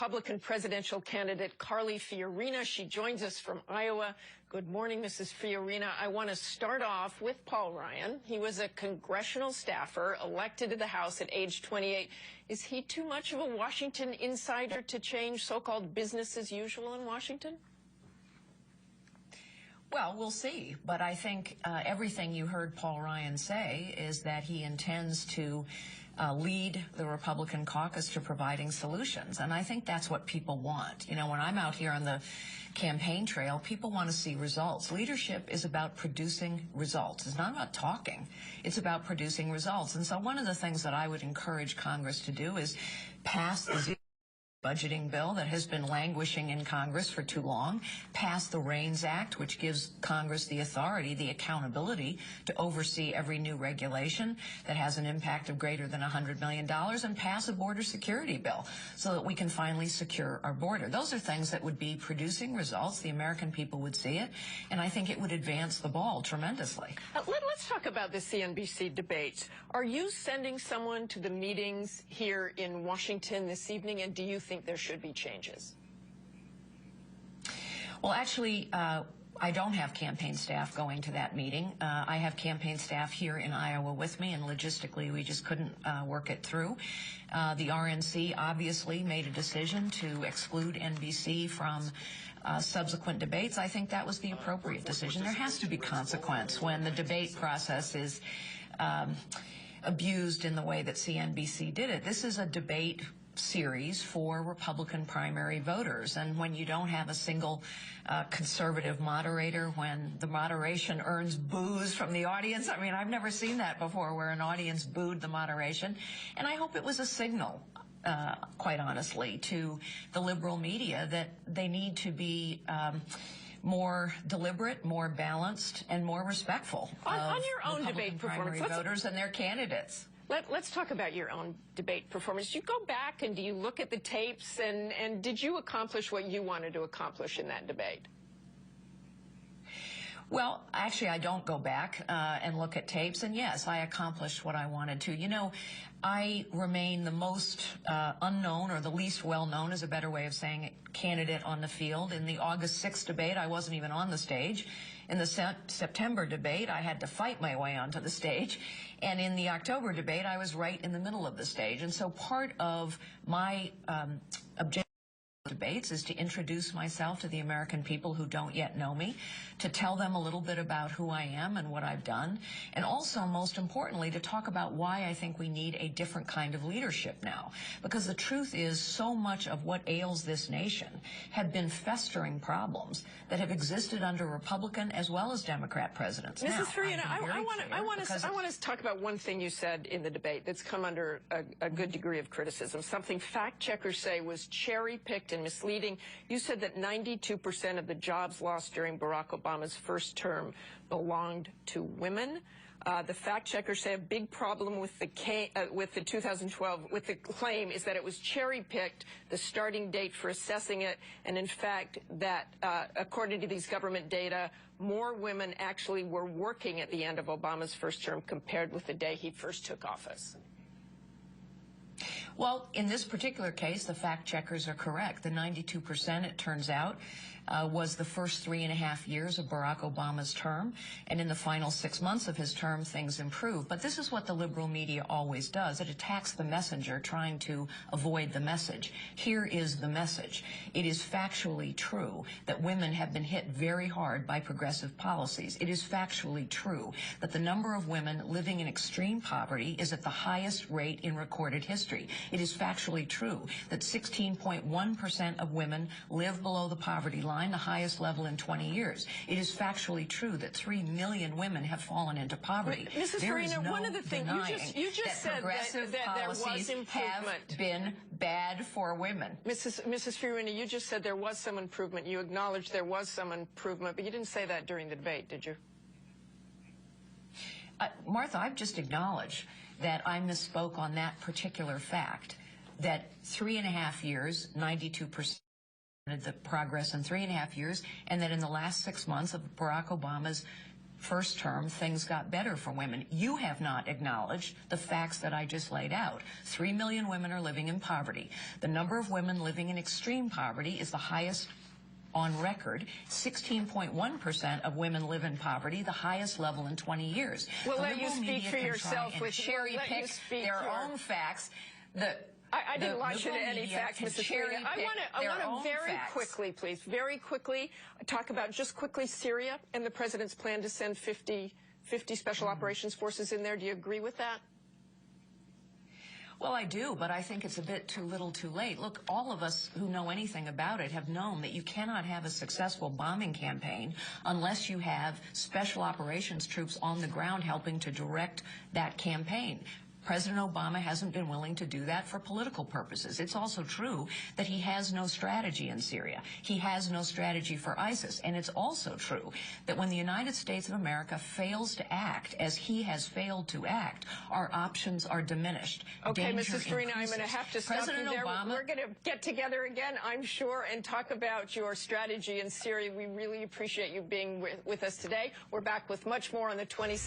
Republican presidential candidate Carly Fiorina. She joins us from Iowa. Good morning, Mrs. Fiorina. I want to start off with Paul Ryan. He was a congressional staffer elected to the House at age 28. Is he too much of a Washington insider to change so-called business as usual in Washington? Well, we'll see. But I think everything you heard Paul Ryan say is that he intends to lead the Republican caucus to providing solutions. And I think that's what people want. You know, when I'm out here on the campaign trail, people want to see results. Leadership is about producing results. It's not about talking. It's about producing results. And so one of the things that I would encourage Congress to do is pass the budgeting bill that has been languishing in Congress for too long, pass the REINS Act, which gives Congress the authority, the accountability to oversee every new regulation that has an impact of greater than $100 million, and pass a border security bill so that we can finally secure our border. Those are things that would be producing results. The American people would see it, and I think it would advance the ball tremendously. Let's talk about the CNBC debate. Are you sending someone to the meetings here in Washington this evening, and do you think there should be changes? Well, actually, I don't have campaign staff going to that meeting. I have campaign staff here in Iowa with me, and logistically we just couldn't work it through. The RNC obviously made a decision to exclude NBC from subsequent debates. I think that was the appropriate decision. There has to be consequence when the debate process is abused in the way that CNBC did it. This is a debate series for Republican primary voters, and when you don't have a single conservative moderator, when the moderation earns boos from the audience, I mean, I've never seen that before, where an audience booed the moderation, and I hope it was a signal, quite honestly, to the liberal media that they need to be more deliberate, more balanced, and more respectful on your own Republican debate performance. primary voters and their candidates. Let's talk about your own debate performance. Do you go back and do you look at the tapes, and did you accomplish what you wanted to accomplish in that debate? Well, actually, I don't go back and look at tapes, and yes, I accomplished what I wanted to. You know, I remain the most unknown, or the least well-known is a better way of saying it, candidate on the field. In the August 6th debate, I wasn't even on the stage. In the September debate, I had to fight my way onto the stage. And in the October debate, I was right in the middle of the stage. And so part of my objective debates is to introduce myself to the American people who don't yet know me, to tell them a little bit about who I am and what I've done, and also, most importantly, to talk about why I think we need a different kind of leadership now. Because the truth is, so much of what ails this nation have been festering problems that have existed under Republican as well as Democrat presidents. Mrs. Fiorina, I want to talk about one thing you said in the debate that's come under a good degree of criticism, something fact checkers say was cherry-picked and misleading. You said that 92% of the jobs lost during Barack Obama's first term belonged to women. The fact checkers say a big problem with the 2012 with the claim is that it was cherry-picked, the starting date for assessing it, and in fact that according to these government data, more women actually were working at the end of Obama's first term compared with the day he first took office. Well, in this particular case, the fact checkers are correct. The 92%, it turns out, was the first 3.5 years of Barack Obama's term, and in the final 6 months of his term, things improved. But this is what the liberal media always does. It attacks the messenger, trying to avoid the message. Here is the message. It is factually true that women have been hit very hard by progressive policies. It is factually true that the number of women living in extreme poverty is at the highest rate in recorded history. It is factually true that 16.1% of women live below the poverty line, the highest level in 20 years. It is factually true that 3 million women have fallen into poverty. Mrs. Fiorina, one of the things you just said that there was improvement. Have been bad for women. Mrs. Fiorina, you just said there was some improvement. You acknowledged there was some improvement, but you didn't say that during the debate, did you? Martha, I've just acknowledged that I misspoke on that particular fact, that 3.5 years, 92% the progress in 3.5 years, and that in the last 6 months of Barack Obama's first term, things got better for women. You have not acknowledged the facts that I just laid out. 3 million women are living in poverty. The number of women living in extreme poverty is the highest on record. 16.1% of women live in poverty, the highest level in 20 years. We'll let you speak for yourself with cherry pick their own facts. I didn't launch into any facts, Mrs. Fiorina. I want to very quickly, please, very quickly talk about just quickly Syria and the president's plan to send 50 special operations forces in there. Do you agree with that? Well, I do, but I think it's a bit too little too late. Look, all of us who know anything about it have known that you cannot have a successful bombing campaign unless you have special operations troops on the ground helping to direct that campaign. President Obama hasn't been willing to do that for political purposes. It's also true that he has no strategy in Syria. He has no strategy for ISIS. And it's also true that when the United States of America fails to act as he has failed to act, our options are diminished. Okay, Mrs. Fiorina, I'm going to have to stop you there. We're going to get together again, I'm sure, and talk about your strategy in Syria. We really appreciate you being with us today. We're back with much more on the 26th.